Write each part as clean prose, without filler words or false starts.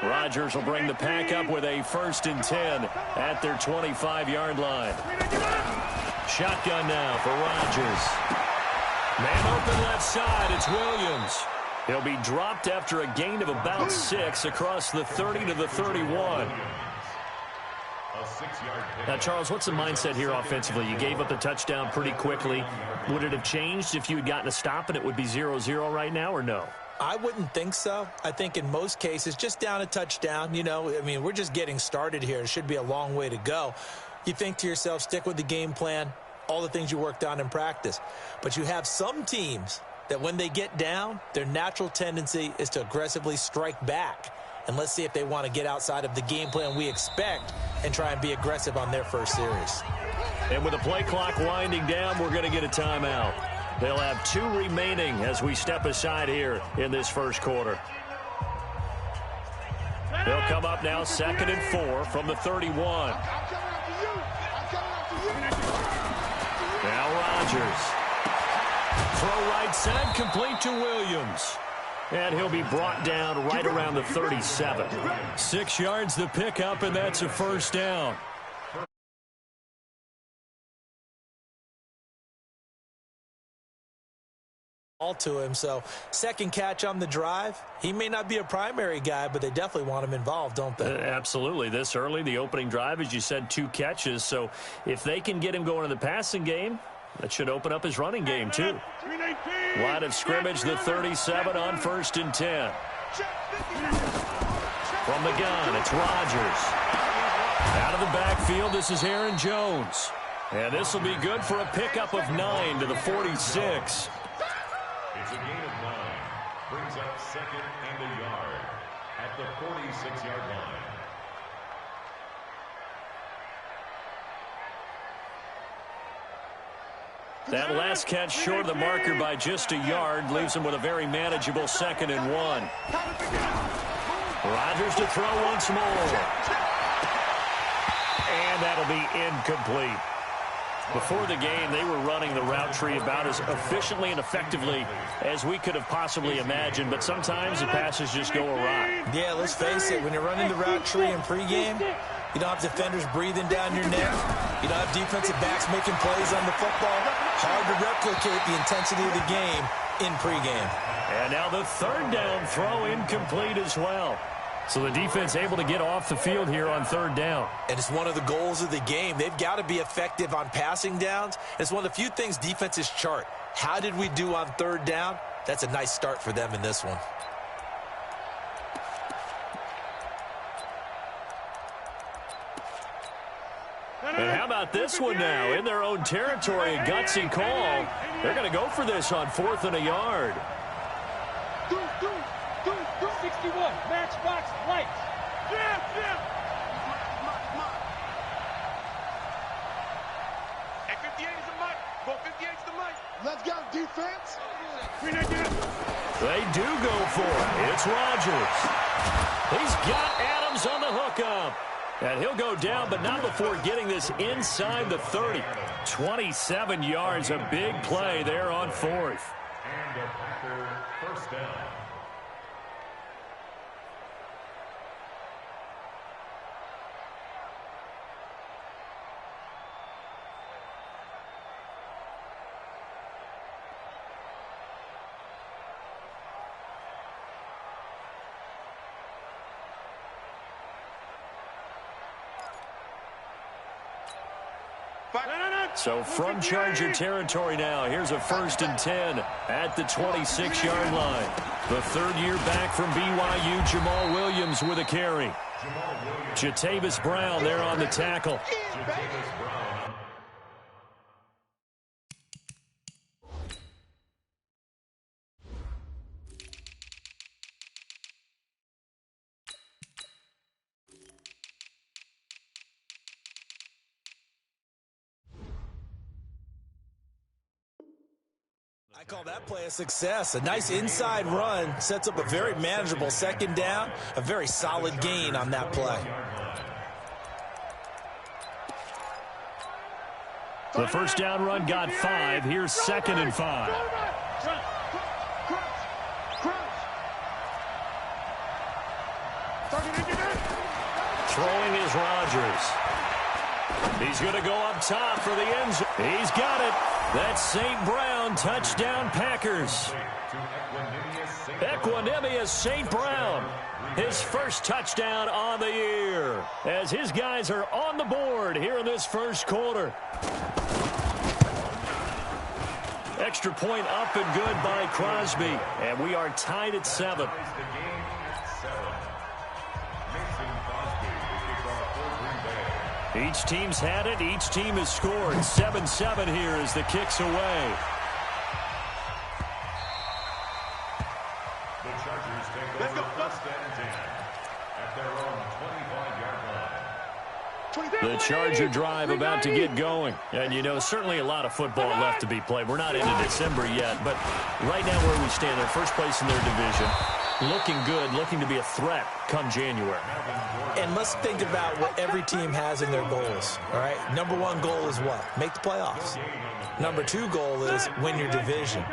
Rodgers will bring the pack up with a 1st and 10 at their 25-yard line. Shotgun now for Rodgers. Man open left side, it's Williams. He'll be dropped after a gain of about 6 across the 30 to the 31. Now, Charles, what's the mindset here offensively? You gave up the touchdown pretty quickly. Would it have changed if you had gotten a stop and it would be 0-0 right now, or no? I wouldn't think so. I think in most cases, just down a touchdown, we're just getting started here. It should be a long way to go. You think to yourself, stick with the game plan, all the things you worked on in practice. But you have some teams that when they get down, their natural tendency is to aggressively strike back. And let's see if they want to get outside of the game plan we expect and try and be aggressive on their first series. And with the play clock winding down, we're going to get a timeout. They'll have 2 remaining as we step aside here in this first quarter. They'll come up now 2nd and 4 from the 31. Now Rodgers. Throw right side, complete to Williams. And he'll be brought down right around the 37. 6 yards the pickup, and that's a 1st down. All to him, so second catch on the drive. He may not be a primary guy, but they definitely want him involved, don't they? Absolutely. This early, the opening drive, as you said, 2 catches. So if they can get him going in the passing game, that should open up his running game, too. Line of scrimmage, the 37 on 1st and 10. From the gun, it's Rodgers. Out of the backfield, this is Aaron Jones. And this will be good for a pickup of 9 to the 46. It's a gain of 9. Brings up 2nd and a yard at the 46-yard line. That last catch short of the marker by just a yard leaves him with a very manageable 2nd and 1. Rodgers to throw once more. And that'll be incomplete. Before the game, they were running the route tree about as efficiently and effectively as we could have possibly imagined, but sometimes the passes just go awry. Yeah, let's face it, when you're running the route tree in pregame, you don't have defenders breathing down your neck. You don't have defensive backs making plays on the football. Hard to replicate the intensity of the game in pregame. And now the 3rd down throw incomplete as well. So the defense able to get off the field here on 3rd down. And it's one of the goals of the game. They've got to be effective on passing downs. It's one of the few things defenses chart. How did we do on 3rd down? That's a nice start for them in this one. And how about this one now? In their own territory, a gutsy call. They're going to go for this on 4th and a yard. 61, matchbox, lights. At 58 is the mic. Go 58 is the mic. Let's go, defense. They do go for it. It's Rodgers. He's got Adams on the hookup. And he'll go down, but not before getting this inside the 30. 27 yards, a big play there on 4th. And a Packer 1st down. So from Charger territory now, here's a 1st and 10 at the 26-yard line. The 3rd year back from BYU, Jamal Williams with a carry. Jatavis Brown there on the tackle. I call that play a success. A nice inside run sets up a very manageable 2nd down. A very solid gain on that play. The 1st down run got 5. Here's 2nd and 5. Throwing is Rodgers. He's going to go up top for the end zone. He's got it. That's St. Brown. Touchdown, Packers. Equanimous St. Brown. His first touchdown on the year as his guys are on the board here in this first quarter. Extra point up and good by Crosby. And we are tied at 7. Each team's had it. Each team has scored. 7-7 here as the kick's away. The Chargers take over first and 10 at their own 25-yard line. The Charger drive about to get going. And, you know, certainly a lot of football left to be played. We're not into December yet, but right now where we stand, they're first place in their division. Looking good, looking to be a threat come January. And let's think about what every team has in their goals, all right? Number one goal is what? Make the playoffs. Number two goal is win your division.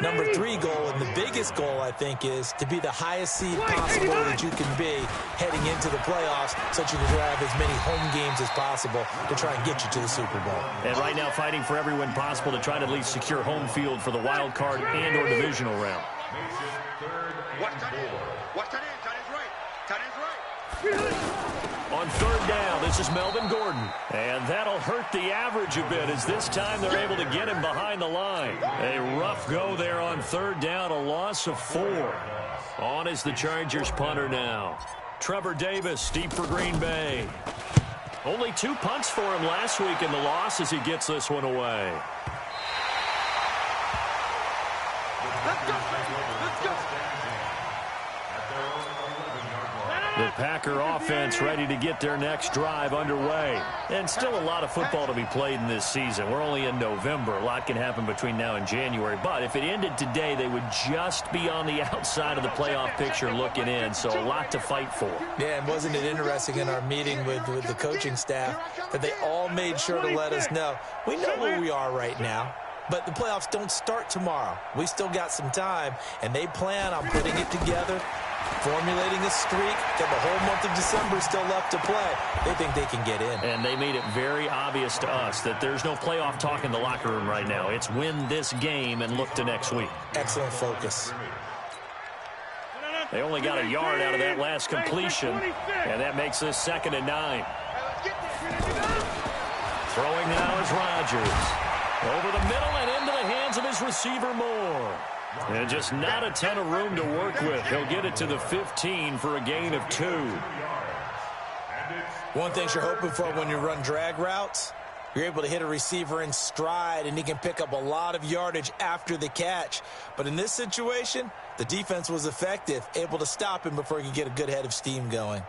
Number three goal, and the biggest goal, I think, is to be the highest seed possible that you can be heading into the playoffs so that you can have as many home games as possible to try and get you to the Super Bowl. And right now fighting for every win possible to try to at least secure home field for the wild card and or divisional round. On third down, this is Melvin Gordon. And that'll hurt the average a bit as this time they're able to get him behind the line. A rough go there on third down, a loss of 4. On is the Chargers punter now. Trevor Davis, deep for Green Bay. Only 2 punts for him last week in the loss as he gets this one away. Let's go. Let's go. The Packer offense ready to get their next drive underway. And still a lot of football to be played in this season. We're only in November. A lot can happen between now and January. But if it ended today, they would just be on the outside of the playoff picture looking in. So a lot to fight for. Yeah, and wasn't it interesting in our meeting with the coaching staff that they all made sure to let us know, we know where we are right now. But the playoffs don't start tomorrow. We still got some time, and they plan on putting it together, formulating a streak, that the whole month of December is still left to play. They think they can get in. And they made it very obvious to us that there's no playoff talk in the locker room right now. It's win this game and look to next week. Excellent focus. They only got a yard out of that last completion, and that makes this 2nd and 9. Throwing now is Rodgers. Over the middle and into the hands of his receiver Moore. And just not a ton of room to work with. He'll get it to the 15 for a gain of 2. One thing you're hoping for when you run drag routes, you're able to hit a receiver in stride, and he can pick up a lot of yardage after the catch. But in this situation, the defense was effective, able to stop him before he could get a good head of steam going.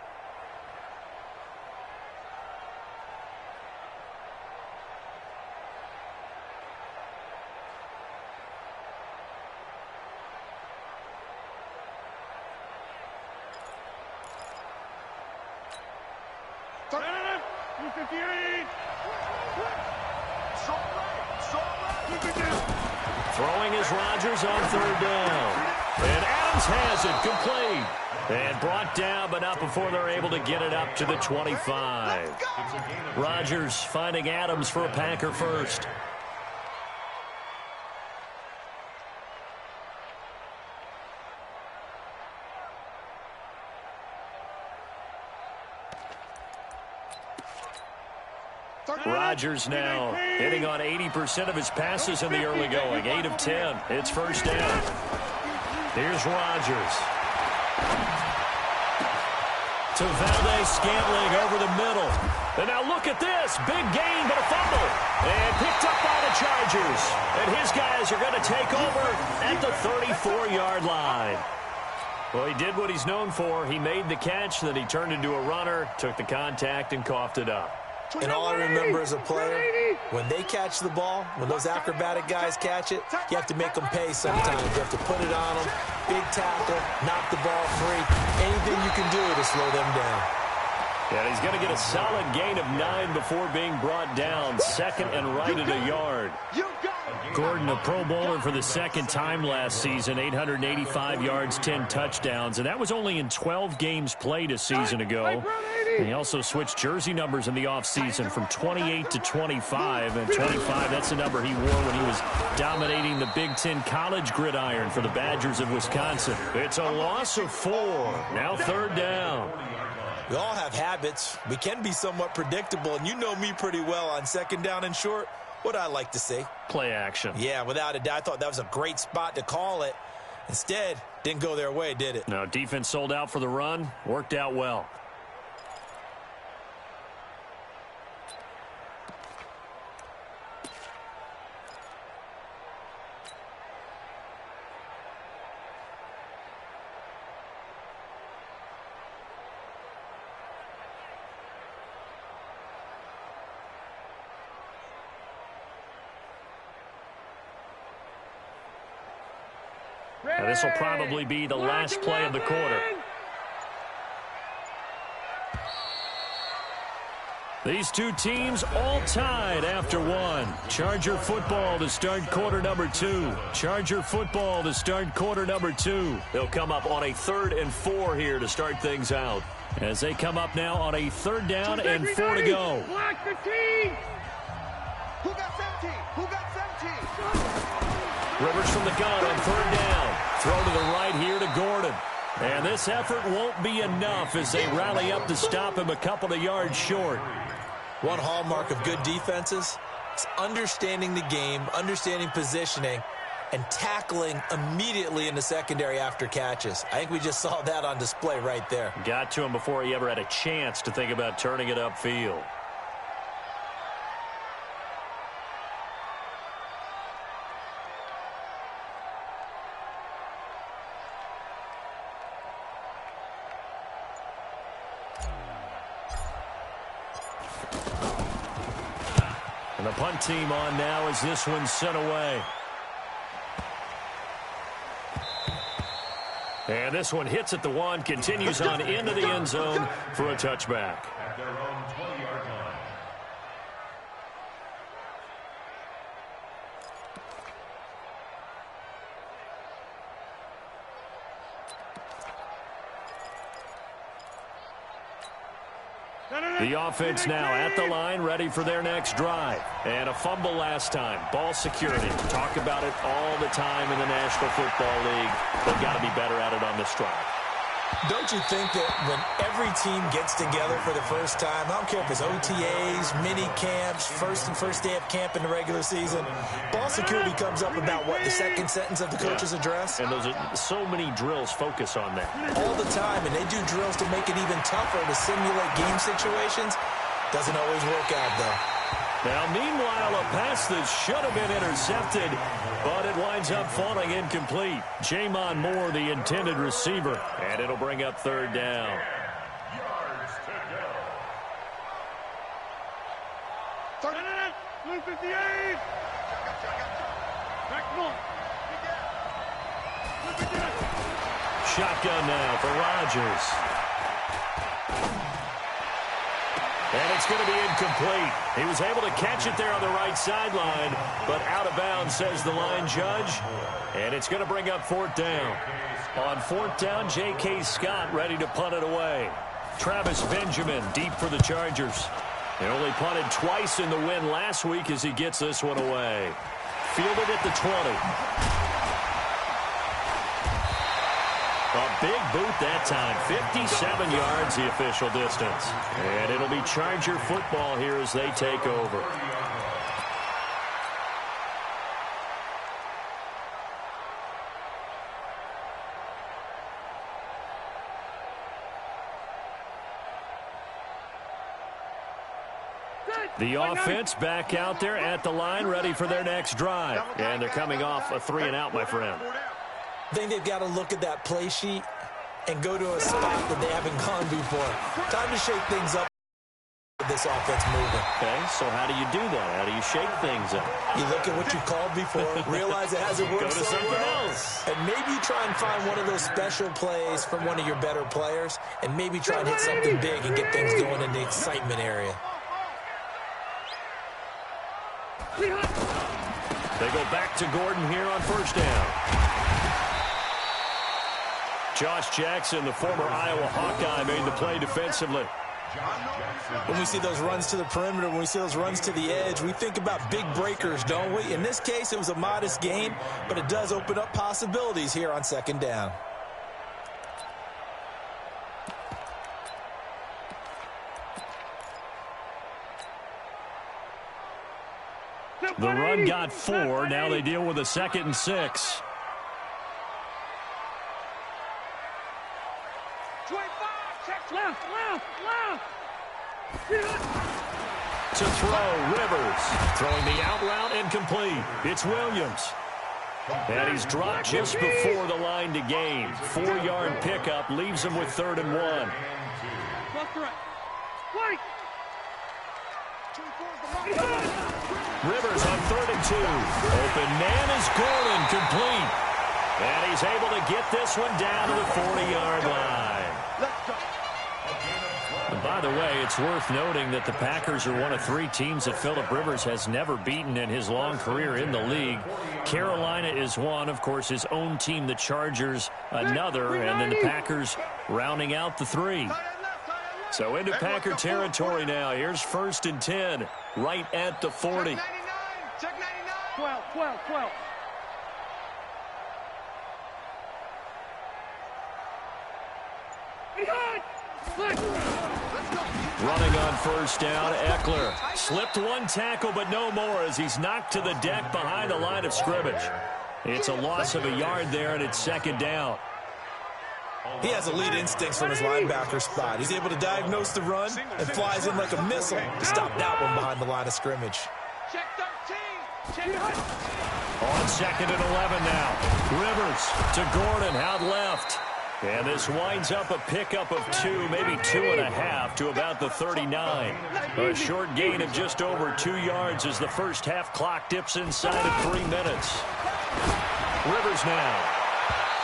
Throwing is Rodgers on third down. And Adams has it, complete. And brought down, but not before they're able to get it up to the 25. Rodgers finding Adams for a Packer first. Rodgers now hitting on 80% of his passes in the early going. 8 of 10. It's first down. Here's Rodgers. To Valdez-Scantling over the middle. And now look at this. Big gain, but a fumble. And picked up by the Chargers. And his guys are going to take over at the 34-yard line. Well, he did what he's known for. He made the catch, then he turned into a runner, took the contact, and coughed it up. And all I remember as a player, when they catch the ball, when those acrobatic guys catch it, you have to make them pay sometimes. You have to put it on them, big tackle, knock the ball free. Anything you can do to slow them down. Yeah, he's going to get a solid gain of 9 before being brought down. 2nd and right at a yard. Gordon, a Pro Bowler for the second time last season, 885 yards, 10 touchdowns, and that was only in 12 games played a season ago. And he also switched jersey numbers in the offseason from 28 to 25, and 25, that's the number he wore when he was dominating the Big Ten college gridiron for the Badgers of Wisconsin. It's a loss of 4. Now third down. We all have habits. We can be somewhat predictable, and you know me pretty well on second down and short. What I like to see? Play action. Yeah, without a doubt. I thought that was a great spot to call it. Instead, didn't go their way, did it? No, defense sold out for the run. Worked out well. Now, this will probably be the last play of the quarter. These two teams all tied after one. Charger football to start quarter number 2. Charger football to start quarter number 2. They'll come up on a 3rd and 4 here to start things out. As they come up now on a 3rd down and 4 to go. Block the team. Who got 17? Who got 17? Rivers from the gun on 3rd down. Throw to the right here to Gordon. And this effort won't be enough as they rally up to stop him a couple of yards short. One hallmark of good defenses is understanding the game, understanding positioning, and tackling immediately in the secondary after catches. I think we just saw that on display right there. Got to him before he ever had a chance to think about turning it upfield. And the punt team on now as this one's sent away. And this one hits at the 1, continues on into the end zone for a touchback. At their own 20-yard line. The offense now at the line, ready for their next drive. And a fumble last time. Ball security. Talk about it all the time in the National Football League. They've got to be better at it on this drive. Don't you think that when every team gets together for the first time, I don't care if it's OTAs, mini camps, first day of camp in the regular season, ball security comes up about, what, the second sentence of the coach's address? And those are so many drills focus on that. All the time, and they do drills to make it even tougher to simulate game situations. Doesn't always work out, though. Now, meanwhile, a pass that should have been intercepted, but it winds up falling incomplete. Jamon Moore, the intended receiver, and it'll bring up 3rd down. Yards to go. 158. Back on. Shotgun now for Rodgers. And it's going to be incomplete. He was able to catch it there on the right sideline, but out of bounds, says the line judge. And it's going to bring up 4th down. On 4th down, J.K. Scott ready to punt it away. Travis Benjamin deep for the Chargers. They only punted twice in the win last week as he gets this one away. Fielded at the 20. A big boot that time. 57 yards the official distance. And it'll be Charger football here as they take over. The offense back out there at the line, ready for their next drive. And they're coming off a 3-and-out, my friend. I think they've got to look at that play sheet and go to a spot that they haven't gone before. Time to shake things up with this offense moving. Okay, so how do you do that? How do you shake things up? You look at what you called before, realize it hasn't worked Go to so something well, else. and maybe try and find one of those special plays from one of your better players, and maybe try and hit something big and get things going in the excitement area. They go back to Gordon here on first down. Josh Jackson, the former Iowa Hawkeye, made the play defensively. When we see those runs to the perimeter, when we see those runs to the edge, we think about big breakers, don't we? In this case, it was a modest gain, but it does open up possibilities here on second down. The run got 4. Now they deal with a 2nd and 6. 25, check left. To throw, Rivers. Throwing the out route incomplete. It's Williams. And he's dropped just before the line to gain. 4-yard pickup leaves him with 3rd and 1. Rivers on 3rd and 2. Open man is Gordon, complete. And he's able to get this one down to the 40-yard line. And by the way, it's worth noting that the Packers are one of 3 teams that Phillip Rivers has never beaten in his long career in the league. Carolina is one, of course, his own team, the Chargers, another, and then the Packers rounding out the 3. So into Packer territory now. Here's 1st and 10, right at the 40. Check 99. 12. Running on first down, Eckler. Slipped one tackle, but no more as he's knocked to the deck behind the line of scrimmage. It's a loss of a yard there, and it's 2nd down. He has elite instincts from his linebacker spot. He's able to diagnose the run and flies in like a missile to stop that one behind the line of scrimmage. Check 13. Check On 2nd and 11 now. Rivers to Gordon out left. And this winds up a pickup of 2, maybe 2.5 to about the 39. A short gain of just over 2 yards as the first half clock dips inside of 3 minutes. Rivers now.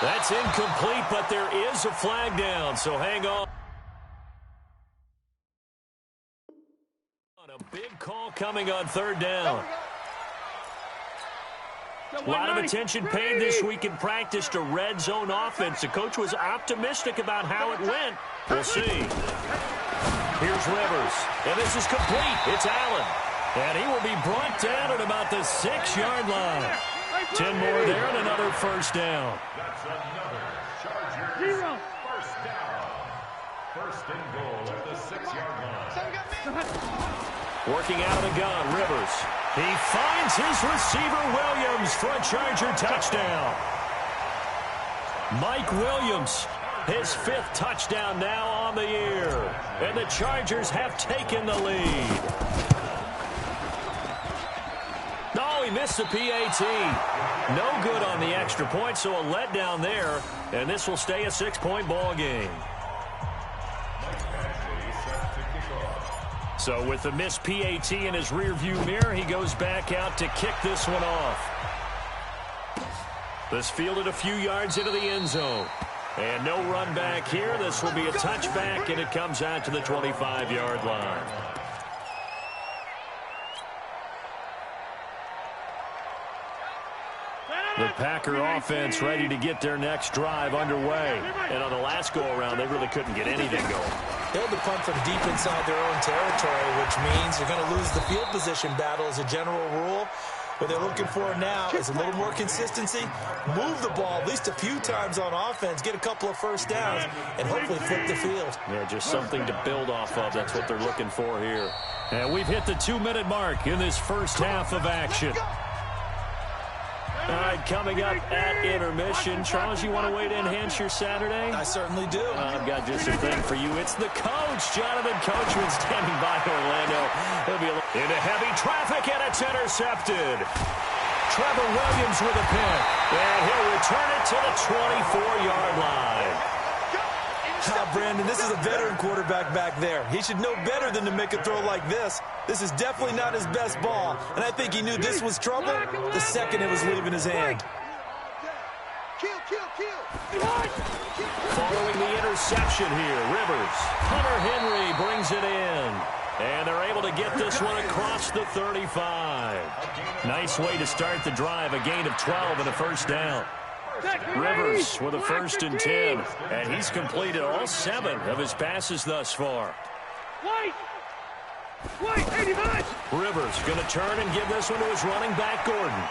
That's incomplete, but there is a flag down, so hang on. A big call coming on 3rd down. A lot of attention paid this week in practice to red zone offense. The coach was optimistic about how it went. We'll see. Here's Rivers, and this is complete. It's Allen, and he will be brought down at about the 6-yard line. 10 more there and another first down. That's another Chargers first down. 1st and goal at the 6-yard line. Working out of the gun, Rivers. He finds his receiver, Williams, for a Charger touchdown. Mike Williams, his 5th touchdown now on the year. And the Chargers have taken the lead. No, he missed the PAT. No good on the extra point, so a letdown there. And this will stay a 6-point ball game. So with the missed PAT in his rearview mirror, he goes back out to kick this one off. This fielded a few yards into the end zone. And no run back here. This will be a touchback, and it comes out to the 25-yard line. The Packer offense ready to get their next drive underway. And on the last go-around, they really couldn't get anything going. They had to punt from deep inside their own territory, which means you're going to lose the field position battle as a general rule. What they're looking for now is a little more consistency, move the ball at least a few times on offense, get a couple of first downs, and hopefully flip the field. Yeah, just something to build off of. That's what they're looking for here. And we've hit the 2-minute mark in this first half of action. All right, coming up at intermission. Charles, you want to wait to enhance your Saturday? I certainly do. I've got just a thing for you. It's the coach, Jonathan Coachman, standing by Orlando. He'll be into heavy traffic, and it's intercepted. Trevor Williams with a pick, and he'll return it to the 24-yard line. Brandon, this is a veteran quarterback back there. He should know better than to make a throw like this. This is definitely not his best ball, and I think he knew this was trouble the second it was leaving his hand. Following the interception here, Rivers. Hunter Henry brings it in. And they're able to get this one across the 35. Nice way to start the drive. A gain of 12 and a first down. Rivers with a 1st and 10. And he's completed all 7 of his passes thus far. Rivers going to turn and give this one to his running back, Gordon.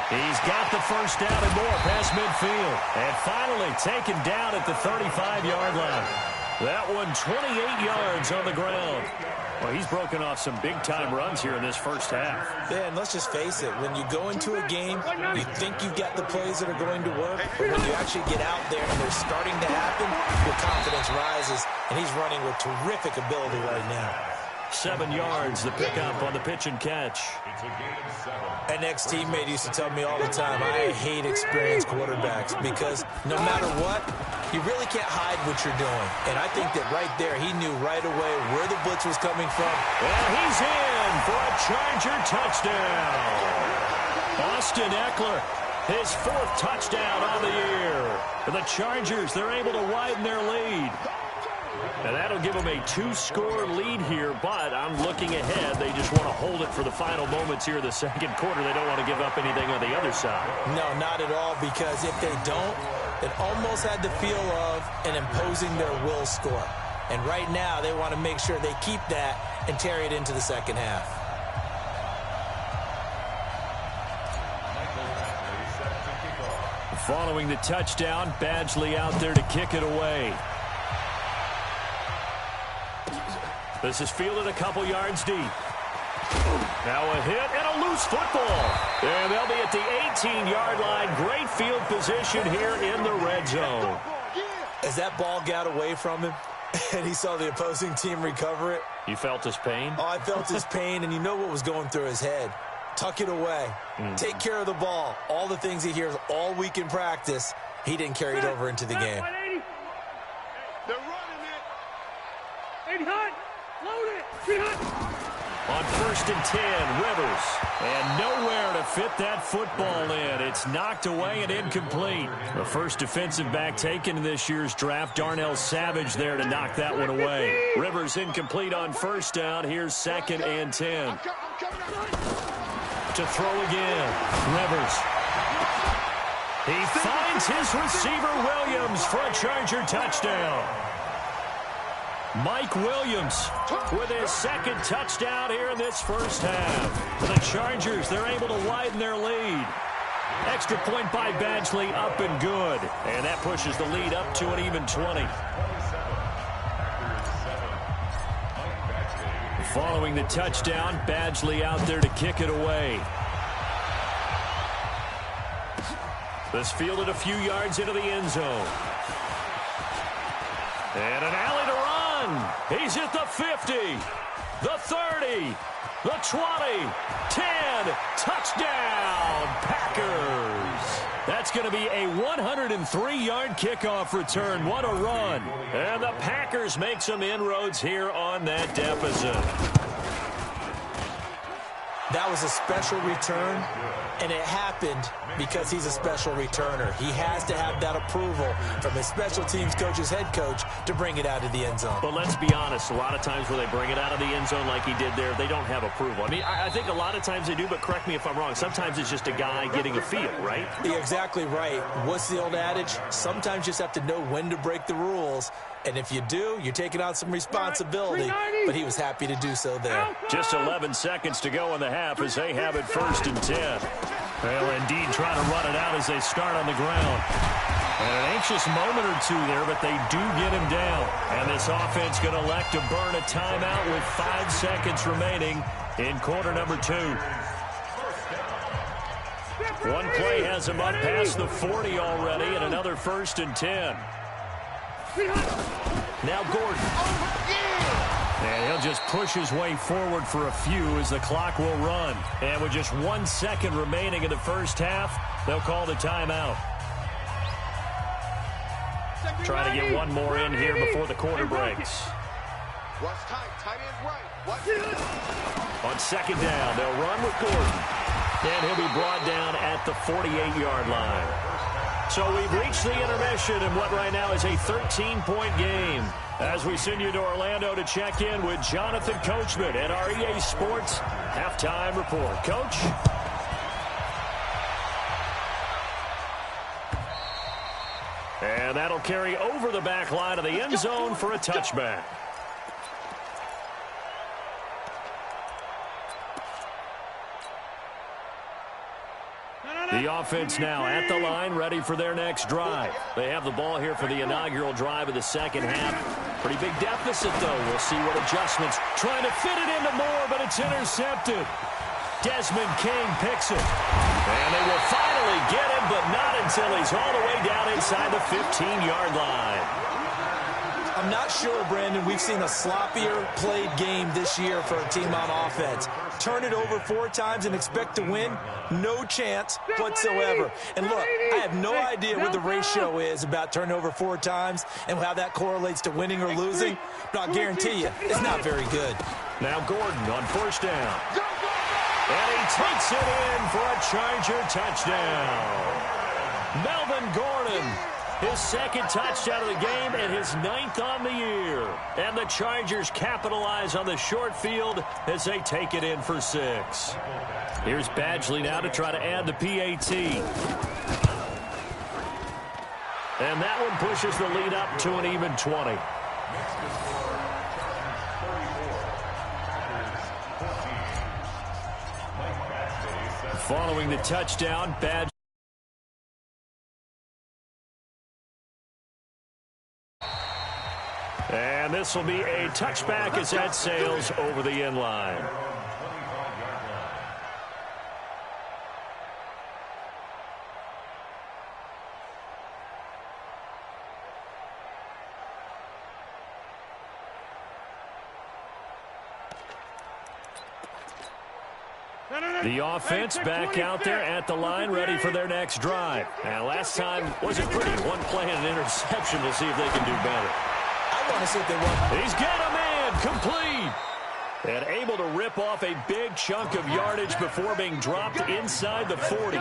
He's got the first down and more past midfield. And finally taken down at the 35-yard line. That one 28 yards on the ground. Well, he's broken off some big-time runs here in this first half. Yeah, and let's just face it. When you go into a game, you think you've got the plays that are going to work. But when you actually get out there and they're starting to happen, your confidence rises. And he's running with terrific ability right now. 7 yards, the pickup on the pitch and catch. An ex-teammate used to tell me all the time, I hate experienced quarterbacks because no matter what, you really can't hide what you're doing. And I think that right there, he knew right away where the blitz was coming from. And he's in for a Charger touchdown. Austin Eckler, his 4th touchdown on the year. For the Chargers, they're able to widen their lead. And that'll give them a 2-score lead here, but I'm looking ahead. They just want to hold it for the final moments here in the second quarter. They don't want to give up anything on the other side. No, not at all, because if they don't, it almost had the feel of an imposing their will score. And right now, they want to make sure they keep that and carry it into the second half. Following the touchdown, Badgley out there to kick it away. This is fielded a couple yards deep. Now a hit and a loose football. And they'll be at the 18-yard line. Great field position here in the red zone. As that ball got away from him and he saw the opposing team recover it. You felt his pain? Oh, I felt his pain, and you know what was going through his head. Tuck it away. Take care of the ball. All the things he hears all week in practice, he didn't carry it over into the game. They're running it. 80 hot. Load it. 3 hot. On 1st and 10, Rivers. And nowhere to fit that football in. It's knocked away and incomplete. The first defensive back taken in this year's draft, Darnell Savage, there to knock that one away. Rivers incomplete on 1st down. Here's 2nd and 10. To throw again. Rivers. He finds his receiver, Williams, for a Charger touchdown. Mike Williams with his 2nd touchdown here in this first half. For the Chargers, they're able to widen their lead. Extra point by Badgley, up and good. And that pushes the lead up to an even 20. Following the touchdown, Badgley out there to kick it away. This fielded a few yards into the end zone. And an alley to run. He's at the 50, the 30, the 20, 10. Touchdown, Packers. That's going to be a 103-yard kickoff return. What a run. And the Packers make some inroads here on that deficit. That was a special return, and it happened because he's a special returner. He has to have that approval from his special teams coach's head coach to bring it out of the end zone. But let's be honest, a lot of times where they bring it out of the end zone like he did there, they don't have approval. I mean, I think a lot of times they do, but correct me if I'm wrong. Sometimes it's just a guy getting a feel, right? You're exactly right. What's the old adage? Sometimes you just have to know when to break the rules. And if you do, you're taking on some responsibility. But he was happy to do so there. Just 11 seconds to go in the half as they have it 1st and 10. Well, indeed, trying to run it out as they start on the ground. And an anxious moment or two there, but they do get him down. And this offense going to elect to burn a timeout with 5 seconds remaining in quarter number 2. One play has him up past the 40 already, and another 1st and 10. Now Gordon. And he'll just push his way forward for a few as the clock will run. And with just 1 second remaining in the first half, they'll call the timeout. Trying to get one more in here before the quarter breaks. Watch tight. Tight end right. Watch. On 2nd down, they'll run with Gordon. And he'll be brought down at the 48-yard line. So we've reached the intermission in what right now is a 13-point game. As we send you to Orlando to check in with Jonathan Coachman at our EA Sports Halftime Report. Coach? And that'll carry over the back line of the end zone for a touchback. The offense now at the line, ready for their next drive. They have the ball here for the inaugural drive of the second half. Pretty big deficit, though. We'll see what adjustments. Trying to fit it into Moore, but it's intercepted. Desmond King picks it. And they will finally get him, but not until he's all the way down inside the 15-yard line. I'm not sure, Brandon, we've seen a sloppier played game this year for a team on offense. Turn it over 4 times and expect to win? No chance whatsoever. And look, I have no idea what the ratio is about turning over 4 times and how that correlates to winning or losing, but I'll guarantee you it's not very good. Now Gordon on first down. And he takes it in for a Charger touchdown. Melvin Gordon, his second touchdown of the game and his 9th on the year. And the Chargers capitalize on the short field as they take it in for 6. Here's Badgley now to try to add the PAT. And that one pushes the lead up to an even 20. Following the touchdown, Badgley. And this will be a touchback as that sails over the end line. The offense back out there at the line, ready for their next drive. And last time wasn't pretty. One play and an interception. We'll see if they can do better. I want to see if they want. He's got a man complete. And able to rip off a big chunk of yardage before being dropped inside the 40.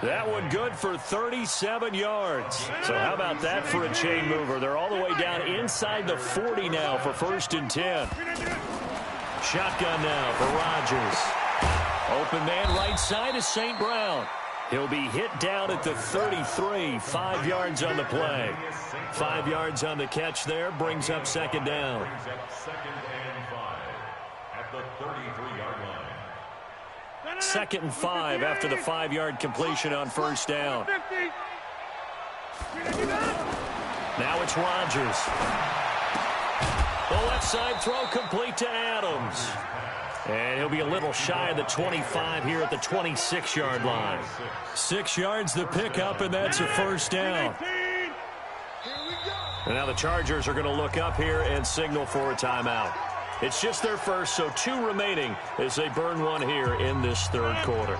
That one good for 37 yards. So how about that for a chain mover? They're all the way down inside the 40 now for 1st and 10. Shotgun now for Rodgers. Open man right side is St. Brown. He'll be hit down at the 33, 5 yards on the play. 5 yards on the catch there, brings up 2nd down. Brings up 2nd and 5 at the 33-yard line. 2nd and 5 after the 5-yard completion on 1st down. Now it's Rodgers. The left side throw complete to Adams. And he'll be a little shy of the 25 here at the 26-yard line. 6 yards the pickup, and that's a 1st down. And now the Chargers are going to look up here and signal for a timeout. It's just their first, so 2 remaining as they burn one here in this 3rd quarter.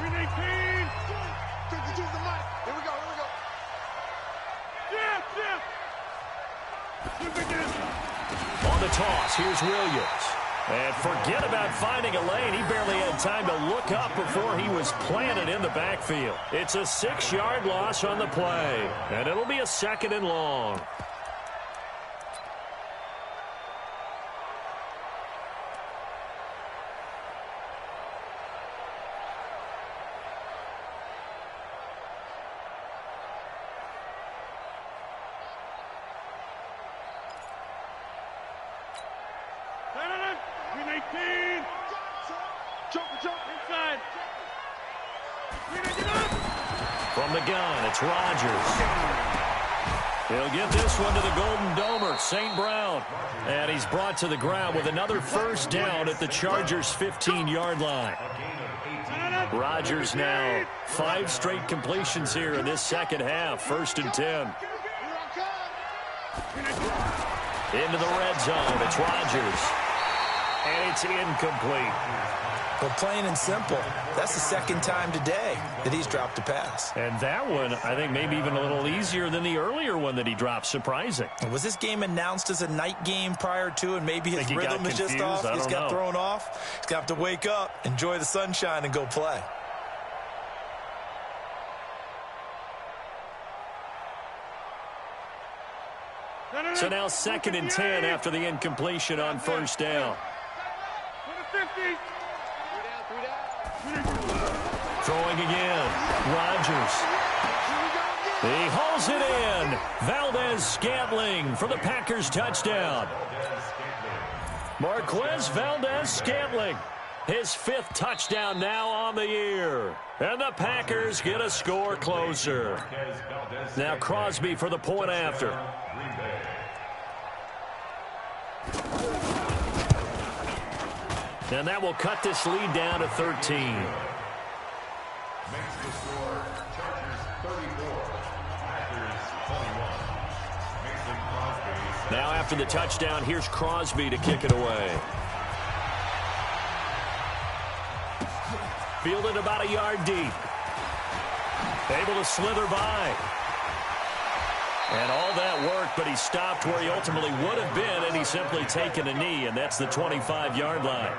On the toss, here's Williams. And forget about finding a lane. He barely had time to look up before he was planted in the backfield. It's a 6-yard loss on the play, and it'll be a 2nd and long. From the gun, it's Rodgers. He'll get this one to the Golden Domer, St. Brown. And he's brought to the ground with another 1st down at the Chargers' 15-yard line. Rodgers now 5 straight completions here in this 2nd half, 1st and 10. Into the red zone, it's Rodgers. And it's incomplete. Well, plain and simple, that's the 2nd time today that he's dropped a pass. And that one, I think, maybe even a little easier than the earlier one that he dropped. Surprising. Was this game announced as a night game prior to, and maybe his rhythm is just off? He's got thrown off. He's going to have to wake up, enjoy the sunshine, and go play. So now 2nd and 10 after the incompletion on first down. Throwing again. Rodgers. He hauls it in. Valdez-Scantling for the Packers touchdown. Marquez Valdez-Scantling. His 5th touchdown now on the year. And the Packers get a score closer. Now Crosby for the point after. And that will cut this lead down to 13. Makes the score Chargers 34, Packers 21. Mason Crosby. Now after the touchdown, here's Crosby to kick it away. Fielded about a yard deep. Able to slither by. And all that worked, but he stopped where he ultimately would have been, and he's simply taken a knee, and that's the 25-yard line.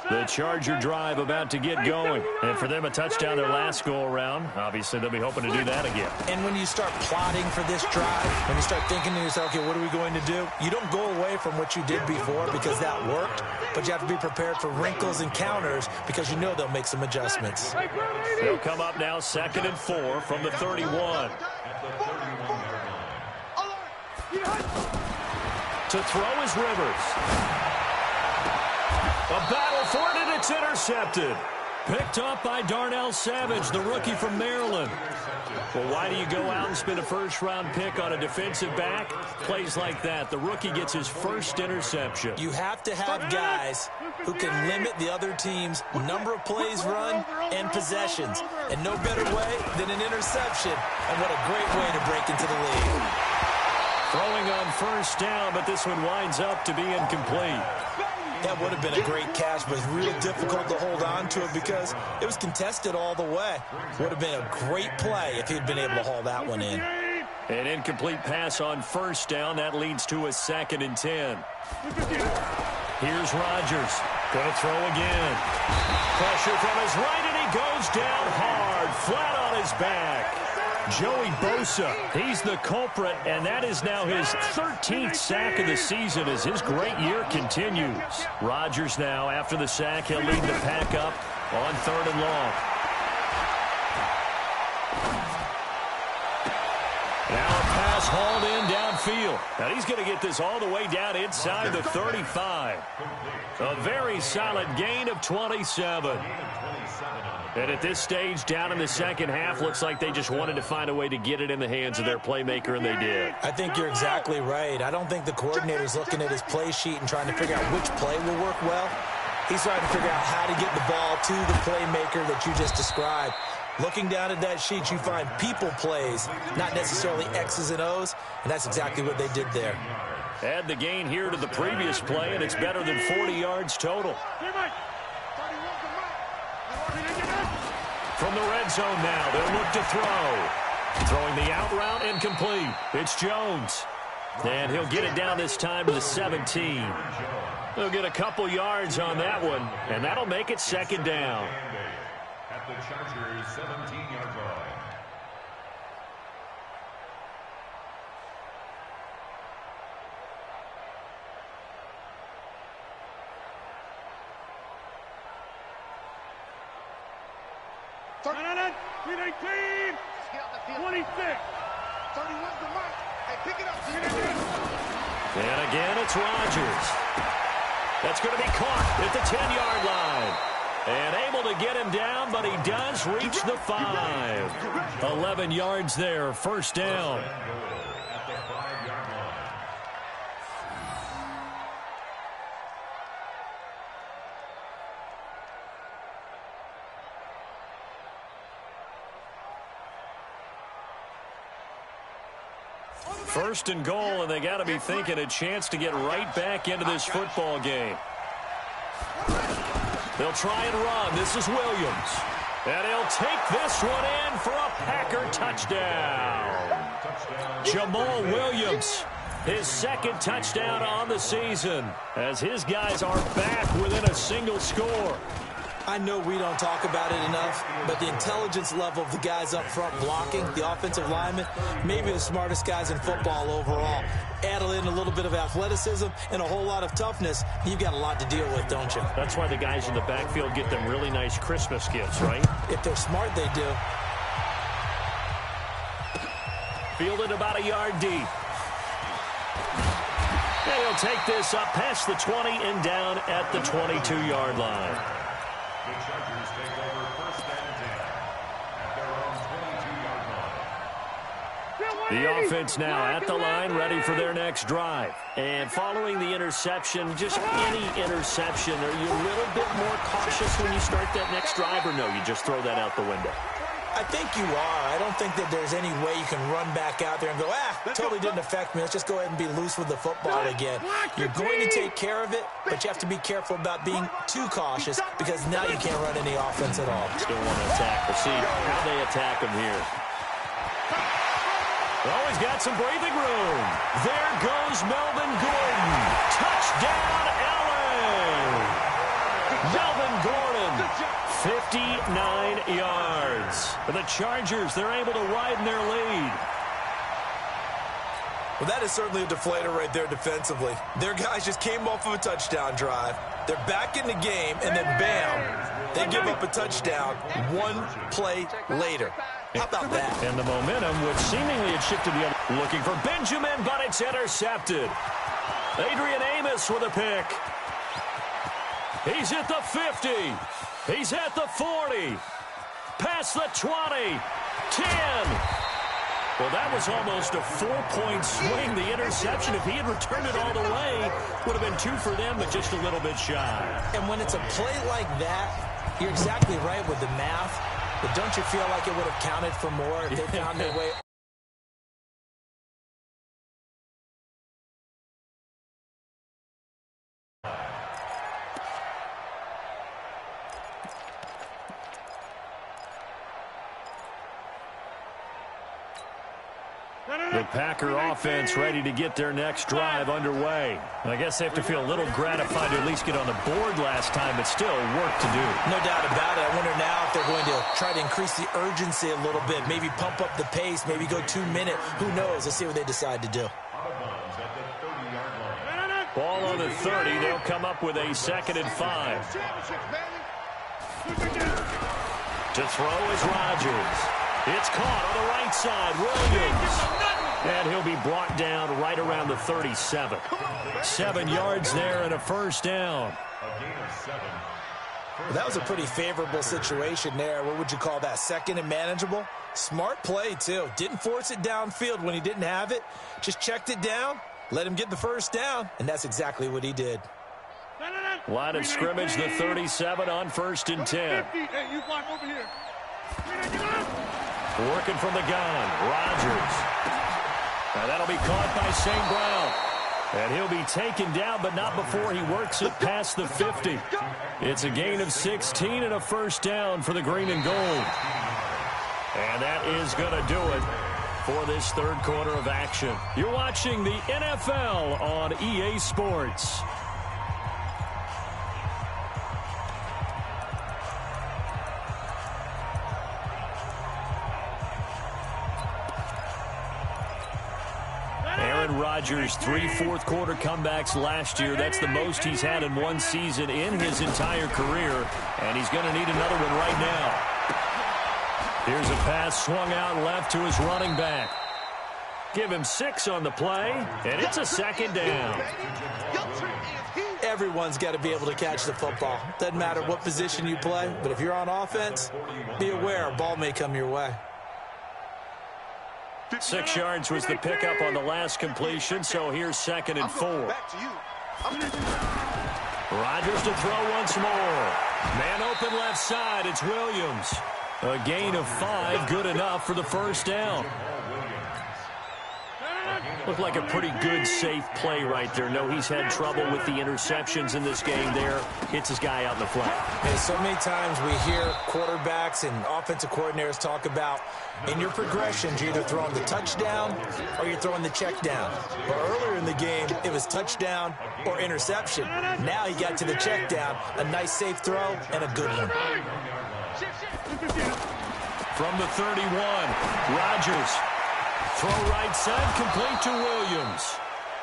The Charger drive about to get going. And for them, a touchdown their last go-around. Obviously, they'll be hoping to do that again. And when you start plotting for this drive, when you start thinking to yourself, okay, what are we going to do? You don't go away from what you did before because that worked, but you have to be prepared for wrinkles and counters because you know they'll make some adjustments. They'll come up now 2nd and 4 from the 31. To throw is Rivers. A battle for it, and it's intercepted. Picked up by Darnell Savage, the rookie from Maryland. Well, why do you go out and spend a first-round pick on a defensive back? Plays like that. The rookie gets his first interception. You have to have guys who can limit the other team's number of plays run and possessions. And no better way than an interception. And what a great way to break into the lead. Throwing on first down, but this one winds up to be incomplete. That would have been a great catch, but it's real difficult to hold on to it because it was contested all the way. Would have been a great play if he'd been able to haul that one in. An incomplete pass on first down. That leads to a 2nd and 10. Here's Rodgers. Going to throw again. Pressure from his right, and he goes down hard, flat on his back. Joey Bosa, he's the culprit, and that is now his 13th sack of the season as his great year continues. Rodgers now, after the sack, he'll lead the pack up on 3rd and long. Now a pass hauled in downfield. Now he's going to get this all the way down inside the 35. A very solid gain of 27. And at this stage, down in the second half, looks like they just wanted to find a way to get it in the hands of their playmaker, and they did. I think you're exactly right. I don't think the coordinator's looking at his play sheet and trying to figure out which play will work well. He's trying to figure out how to get the ball to the playmaker that you just described. Looking down at that sheet, you find people plays, not necessarily X's and O's, and that's exactly what they did there. Add the gain here to the previous play, and it's better than 40 yards total. From the red zone now, they'll look to throw. Throwing the out route, incomplete. It's Jones. And he'll get it down this time to the 17. He'll get a couple yards on that one, and that'll make it 2nd down. At the Chargers' 17-yard line. Got 319. 26. 31's the mark. Hey, pick it up. And again, it's Rodgers. That's going to be caught at the 10-yard line. And able to get him down, but he does reach the 5. 11 yards there, first down. At the 5-yard line. First and goal, and they got to be thinking a chance to get right back into this football game. They'll try and run. This is Williams. And he'll take this one in for a Packer touchdown. Jamal Williams, his 2nd touchdown on the season, as his guys are back within a single score. I know we don't talk about it enough, but the intelligence level of the guys up front blocking, the offensive linemen, maybe the smartest guys in football overall. Add in a little bit of athleticism and a whole lot of toughness, you've got a lot to deal with, don't you? That's why the guys in the backfield get them really nice Christmas gifts, right? If they're smart, they do. Fielded about a yard deep. And he'll take this up past the 20 and down at the 22-yard line. The Chargers take over first and 10 at their own 22-yard line. The offense now at the line, ready for their next drive. And following the interception, just any interception, are you a little bit more cautious when you start that next drive, or no, you just throw that out the window? I think you are. I don't think that there's any way you can run back out there and go, totally didn't affect me. Let's just go ahead and be loose with the football again. You're going to take care of it, but you have to be careful about being too cautious because now you can't run any offense at all. Still want to attack. We'll see how they attack him here. Oh, he's got some breathing room. There goes Melvin Gordon. Touchdown, LA. Melvin Gordon, 59 yards. For the Chargers, they're able to widen their lead. Well, that is certainly a deflator right there defensively. Their guys just came off of a touchdown drive. They're back in the game, and then bam, they give up a touchdown one play later. How about that? And the momentum, which seemingly had shifted the other. Looking for Benjamin, but it's intercepted. Adrian Amos with a pick. He's at the 50. He's at the 40. Past the 20. 10. Well, that was almost a 4-point swing. The interception, if he had returned it all the way, would have been 2 for them, but just a little bit shy. And when it's a play like that, you're exactly right with the math. But don't you feel like it would have counted for more if they found their way? The Packer offense ready to get their next drive underway. I guess they have to feel a little gratified to at least get on the board last time, but still work to do. No doubt about it. I wonder now if they're going to try to increase the urgency a little bit, maybe pump up the pace, maybe go 2-minute. Who knows? Let's see what they decide to do. Ball on the 30. They'll come up with a 2nd and 5. To throw is Rodgers. It's caught on the right side. Williams. And he'll be brought down right around the 37. 7 yards there and a first down. Well, that was a pretty favorable situation there. What would you call that? 2nd and manageable? Smart play, too. Didn't force it downfield when he didn't have it. Just checked it down, let him get the first down, and that's exactly what he did. Line of scrimmage, the 37 on 1st and 10. Hey, you block over here. Working from the gun, Rodgers. And that'll be caught by St. Brown. And he'll be taken down, but not before he works it past the 50. It's a gain of 16 and a first down for the green and gold. And that is going to do it for this third quarter of action. You're watching the NFL on EA Sports. Rodgers, 3 fourth-quarter comebacks last year. That's the most he's had in one season in his entire career, and he's going to need another one right now. Here's a pass swung out left to his running back. Give him 6 on the play, and it's a 2nd down. Everyone's got to be able to catch the football. Doesn't matter what position you play, but if you're on offense, be aware a ball may come your way. 6 yards was the pickup on the last completion, so here's 2nd and 4. Rodgers to throw once more. Man open left side, it's Williams. A gain of 5, good enough for the first down. Looked like a pretty good, safe play right there. No, he's had trouble with the interceptions in this game there. Hits his guy out in the flat. And so many times we hear quarterbacks and offensive coordinators talk about in your progressions, you're either throwing the touchdown or you're throwing the check down. But earlier in the game, it was touchdown or interception. Now he got to the check down, a nice safe throw, and a good one. From the 31, Rodgers. Throw right side, complete to Williams.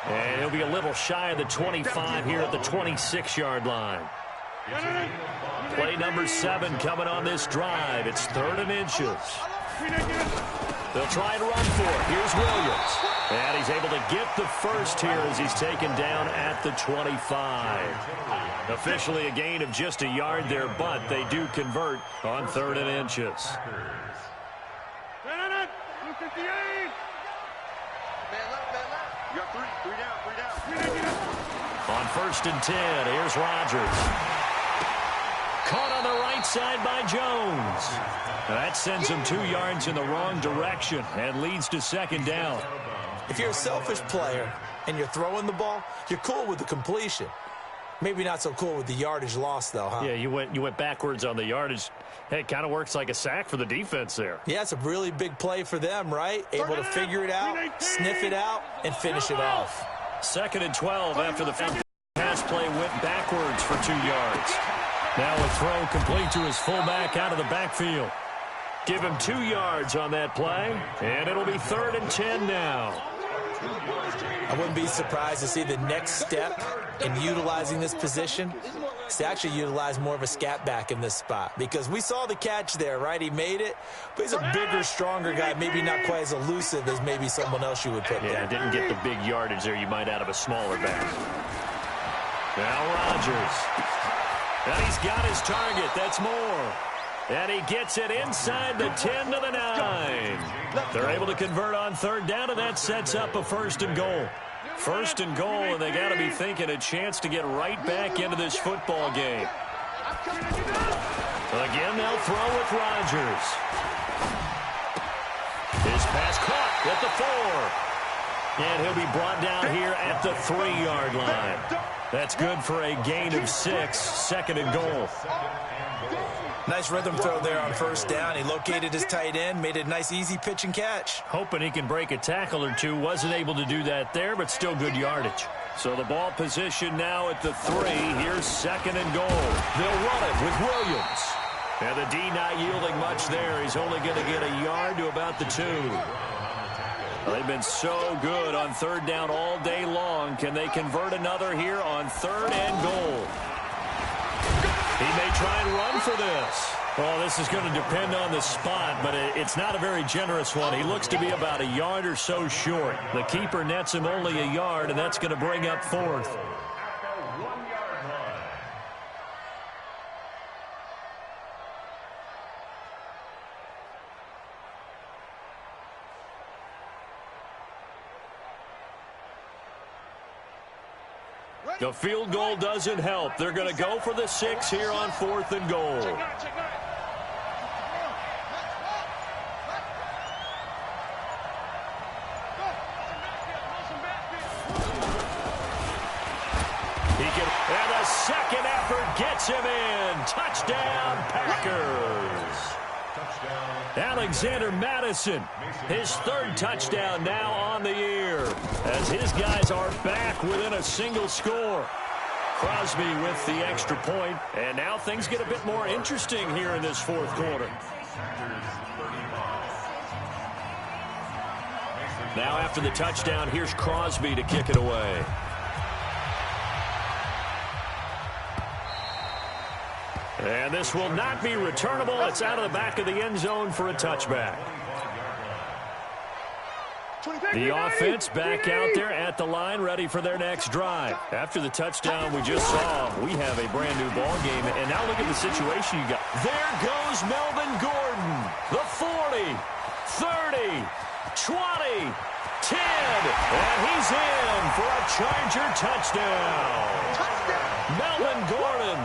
And he'll be a little shy of the 25 here at the 26-yard line. Play number 7 coming on this drive. It's 3rd and inches. They'll try and run for it. Here's Williams. And he's able to get the first here as he's taken down at the 25. Officially a gain of just a yard there, but they do convert on 3rd and inches. On 1st and 10, here's Rodgers. Caught on the right side by Jones. That sends him 2 yards in the wrong direction and leads to 2nd down. If you're a selfish player and you're throwing the ball, you're cool with the completion. Maybe not so cool with the yardage loss, though, huh? Yeah, you went backwards on the yardage. Hey, it kind of works like a sack for the defense there. Yeah, it's a really big play for them, right? Able to figure it out, sniff it out, and finish it off. 2nd and 12 after the pass play went backwards for 2 yards. Now a throw complete to his fullback out of the backfield. Give him 2 yards on that play, and it'll be 3rd and 10 now. I wouldn't be surprised to see the next step in utilizing this position is to actually utilize more of a scat back in this spot, because we saw the catch there, right? He made it, but he's a bigger, stronger guy, maybe not quite as elusive as maybe someone else you would put there. Yeah, didn't get the big yardage there you might out of a smaller back. Now Rodgers. And he's got his target. That's more. And he gets it inside the 10 to the 9. They're able to convert on 3rd down, and that sets up a 1st and goal. 1st and goal, and they got to be thinking a chance to get right back into this football game. Again, they'll throw with Rodgers. His pass caught at the 4. And he'll be brought down here at the 3-yard line. That's good for a gain of 6, 2nd and goal. Nice rhythm throw there on 1st down. He located his tight end, made a nice easy pitch and catch. Hoping he can break a tackle or two. Wasn't able to do that there, but still good yardage. So the ball position now at the 3. Here's 2nd and goal. They'll run it with Williams. And the D not yielding much there. He's only going to get a yard to about the 2. They've been so good on 3rd down all day long. Can they convert another here on 3rd and goal? He may try and run for this. Well, this is going to depend on the spot, but it's not a very generous one. He looks to be about a yard or so short. The keeper nets him only a yard, and that's going to bring up 4th. The field goal doesn't help. They're going to go for the 6 here on 4th and goal. And the second effort gets him in. Touchdown, Packers. Alexander Madison, his 3rd touchdown now on the year, as his guys are back within a single score. Crosby with the extra point, and now things get a bit more interesting here in this 4th quarter. Now after the touchdown, here's Crosby to kick it away. And this will not be returnable. It's out of the back of the end zone for a touchback. The offense back out there at the line, ready for their next drive. After the touchdown we just saw, we have a brand new ball game. And now look at the situation you got. There goes Melvin Gordon. The 40, 30, 20, 10. And he's in for a Charger touchdown. Melvin Gordon.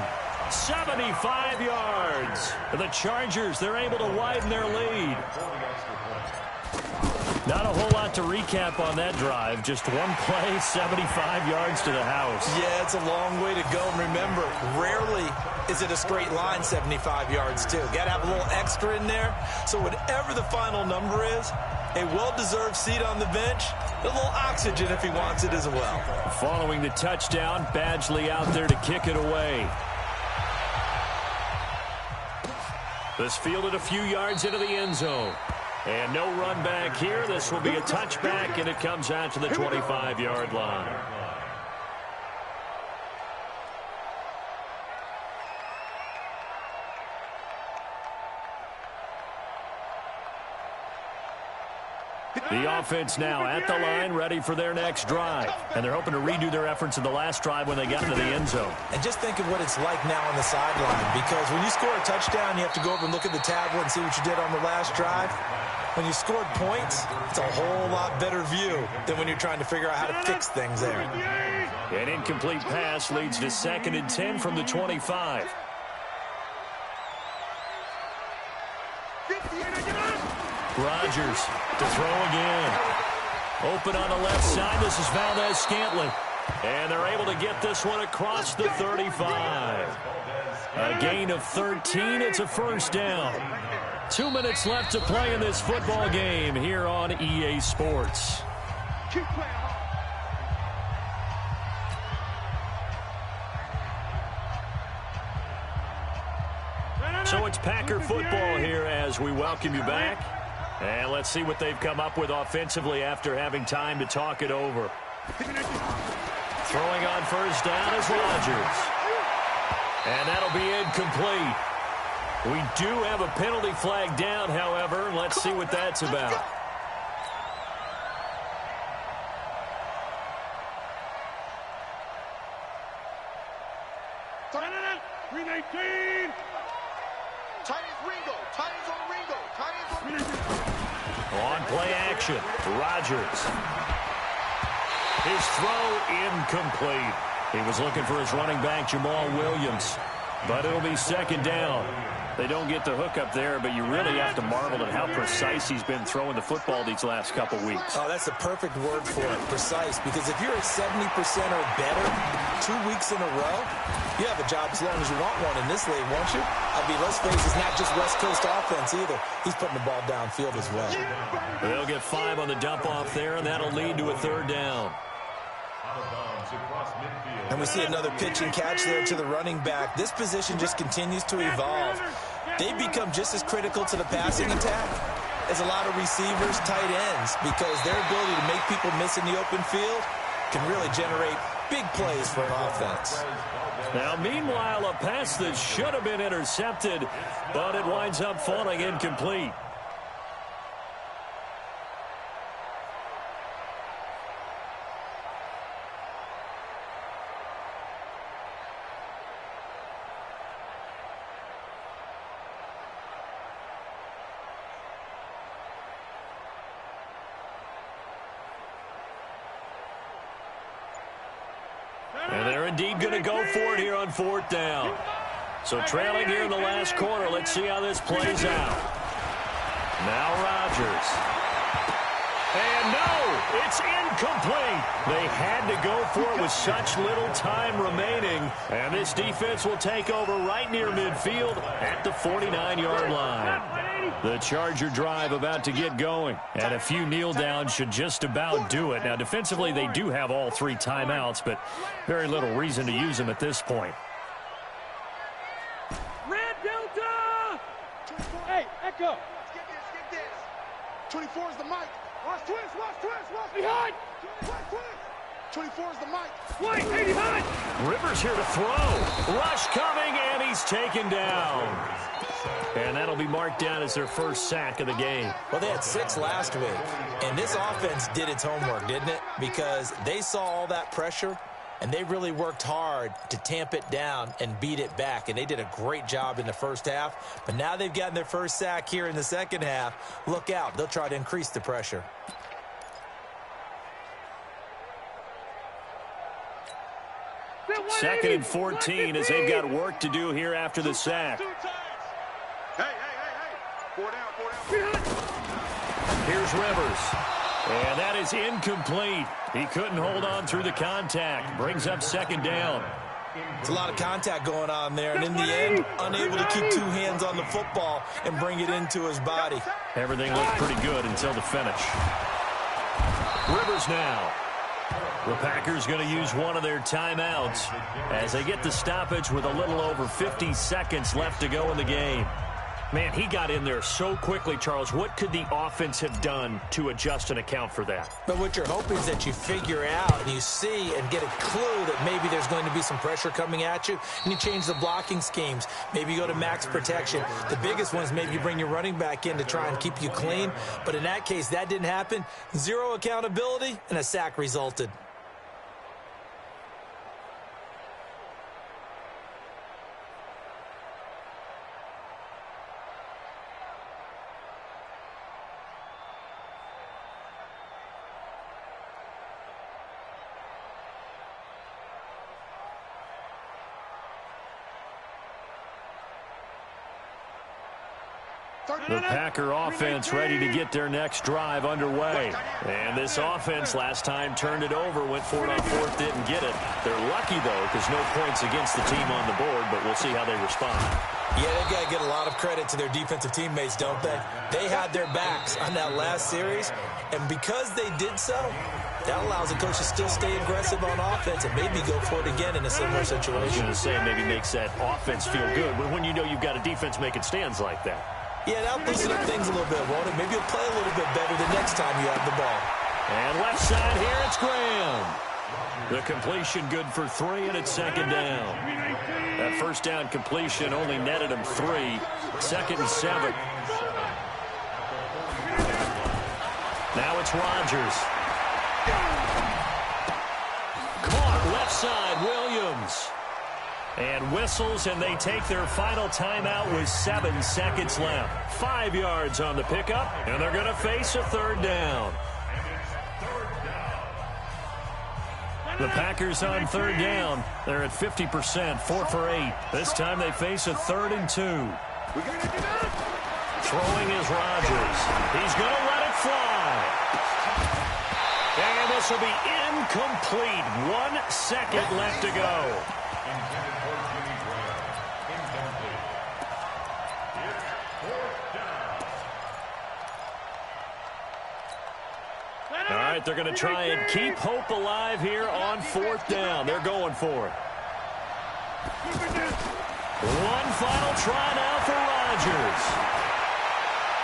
75 yards. The Chargers, they're able to widen their lead. Not a whole lot to recap on that drive. Just one play, 75 yards to the house. Yeah, it's a long way to go. And remember, rarely is it a straight line 75 yards, too. Got to have a little extra in there. So whatever the final number is, a well-deserved seat on the bench, a little oxygen if he wants it as well. Following the touchdown, Badgley out there to kick it away. This fielded a few yards into the end zone. And no run back here. This will be a touchback, and it comes out to the 25-yard line. The offense now at the line, ready for their next drive. And they're hoping to redo their efforts in the last drive when they got into the end zone. And just think of what it's like now on the sideline, because when you score a touchdown, you have to go over and look at the tablet and see what you did on the last drive. When you scored points, it's a whole lot better view than when you're trying to figure out how to fix things there. An incomplete pass leads to 2nd and 10 from the 25. Rodgers to throw again. Open on the left side. This is Valdez-Scantling. And they're able to get this one across the 35. A gain of 13. It's a first down. 2 minutes left to play in this football game here on EA Sports. So it's Packer football here as we welcome you back. And let's see what they've come up with offensively after having time to talk it over. Throwing on first down is Rodgers. And that'll be incomplete. We do have a penalty flag down, however. Let's see what that's about. On play action, Rodgers. His throw incomplete. He was looking for his running back, Jamal Williams. But it'll be 2nd down. They don't get the hook up there, but you really have to marvel at how precise he's been throwing the football these last couple weeks. Oh, that's a perfect word for it, precise, because if you're at 70% or better 2 weeks in a row, you have a job as long as you want one in this league, won't you? I mean, let's face it, it's not just West Coast offense either. He's putting the ball downfield as well. They'll get 5 on the dump off there, and that'll lead to a 3rd down. And we see another pitch and catch there to the running back. This position just continues to evolve. They've become just as critical to the passing attack as a lot of receivers, tight ends, because their ability to make people miss in the open field can really generate big plays for an offense. Now, meanwhile, a pass that should have been intercepted, but it winds up falling incomplete. And they're indeed going to go for it here on 4th down. So trailing here in the last quarter. Let's see how this plays out. Now Rodgers. And no, it's incomplete. They had to go for it with such little time remaining. And this defense will take over right near midfield at the 49-yard line. The Charger drive about to get going. And a few kneel downs should just about do it. Now, defensively, they do have all 3 timeouts, but very little reason to use them at this point. Red Delta! Hey, Echo! Get this. 24 is the mic. Watch twist. Behind! Watch twist. 24 is the mic. White, 80 behind! Rivers here to throw. Rush coming, and he's taken down. And that'll be marked down as their first sack of the game. Well, they had 6 last week, and this offense did its homework, didn't it? Because they saw all that pressure, and they really worked hard to tamp it down and beat it back. And they did a great job in the first half. But now they've gotten their first sack here in the second half. Look out. They'll try to increase the pressure. Second and 14 as they've got work to do here after the sack. Hey. 4 down. Here's Rivers. And that is incomplete. He couldn't hold on through the contact. Brings up second down. It's a lot of contact going on there, and in the end, unable to keep two hands on the football and bring it into his body. Everything looked pretty good until the finish. Rivers now. The Packers going to use one of their timeouts as they get the stoppage with a little over 50 seconds left to go in the game. Man, he got in there so quickly, Charles. What could the offense have done to adjust and account for that? But what you're hoping is that you figure out and you see and get a clue that maybe there's going to be some pressure coming at you, and you change the blocking schemes. Maybe you go to max protection. The biggest one is maybe you bring your running back in to try and keep you clean. But in that case, that didn't happen. Zero accountability, and a sack resulted. The Packer offense ready to get their next drive underway. And this offense last time turned it over, went for it on fourth, didn't get it. They're lucky, though, because no points against the team on the board, but we'll see how they respond. Yeah, they've got to get a lot of credit to their defensive teammates, don't they? They had their backs on that last series, and because they did so, that allows the coach to still stay aggressive on offense and maybe go for it again in a similar situation. I was going to say maybe makes that offense feel good, but when you know you've got a defense making stands like that. Yeah, that'll loosen up things a little bit, won't it? Maybe you'll play a little bit better the next time you have the ball. And left side here, it's Graham. The completion good for 3, and it's second down. That first down completion only netted him 3. Second and 7. Now it's Rodgers. Caught left side, Williams. And whistles, and they take their final timeout with 7 seconds left. 5 yards on the pickup, and they're going to face a third down. The Packers on third down. They're at 50%, 4 for 8. This time they face a 3rd and 2. Throwing is Rodgers. He's going to let it fly. And this will be incomplete. 1 second left to go. All right, they're going to try and keep hope alive here on 4th down. They're going for it. One final try now for Rodgers.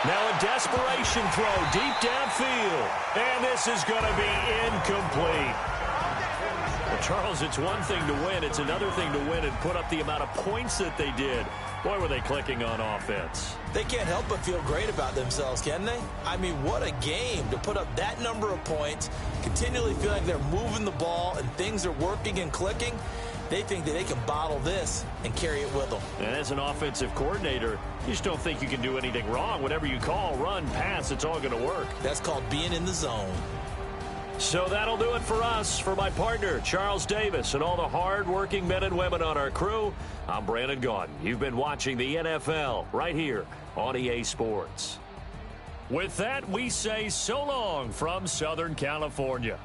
Now a desperation throw deep downfield. And this is going to be incomplete. Well, Charles, it's one thing to win. It's another thing to win and put up the amount of points that they did. Boy, were they clicking on offense. They can't help but feel great about themselves, can they? I mean, what a game to put up that number of points, continually feel like they're moving the ball and things are working and clicking. They think that they can bottle this and carry it with them. And as an offensive coordinator, you just don't think you can do anything wrong. Whatever you call, run, pass, it's all going to work. That's called being in the zone. So that'll do it for us. For my partner, Charles Davis, and all the hard-working men and women on our crew, I'm Brandon Gaudin. You've been watching the NFL right here on EA Sports. With that, we say so long from Southern California.